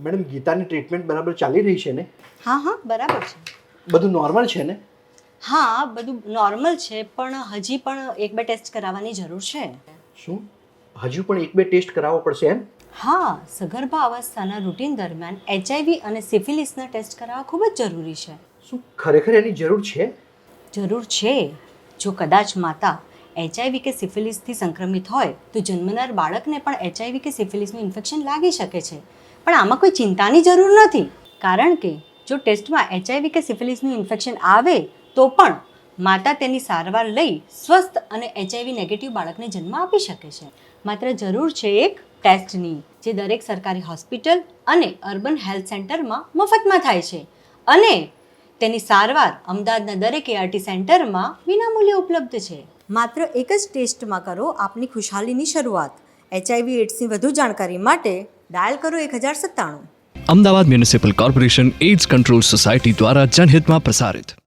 Madam ગીતાની treatment બરાબર ચાલી રહી છે ને? હા બરાબર છે. બધું નોર્મલ છે ને? હા બધું નોર્મલ છે, પણ હજી પણ 1-2 ટેસ્ટ કરાવવાની જરૂર છે. શું હજુ પણ 1-2 ટેસ્ટ કરાવવો પડશે એમ? હા, સગર્ભા અવસ્થાના રૂટીન દરમિયાન HIV અને સિફિલિસના ટેસ્ટ કરાવવા ખૂબ જ જરૂરી છે. શું ખરેખર એની જરૂર છે? જરૂર છે. જો કદાચ માતા HIV કે સિફિલિસથી સંક્રમિત હોય તો જન્મનાર બાળકને પણ HIV કે સિફિલિસનું ઇન્ફેક્શન લાગી શકે છે. પણ આમાં કોઈ ચિંતાની જરૂર નથી, કારણ કે જો ટેસ્ટમાં HIV કે સિફિલિસનું ઇન્ફેક્શન આવે તો પણ માતા તેની સારવાર લઈ સ્વસ્થ અને HIV નેગેટિવ બાળકને જન્મ આપી શકે છે. માત્ર જરૂર છે એક ટેસ્ટની, જે દરેક સરકારી હોસ્પિટલ અને અર્બન હેલ્થ સેન્ટરમાં મફતમાં થાય છે, અને તેની સારવાર અમદાવાદના દરેક ART સેન્ટરમાં વિનામૂલ્યે ઉપલબ્ધ છે. માત્ર એક જ ટેસ્ટમાં કરો આપની ખુશહાલીની શરૂઆત. HIV/AIDS વધુ જાણકારી માટે ડાયલ કરો 1097. Ahmedabad municipal corporation AIDS control society દ્વારા જનહિતમાં પ્રસારિત.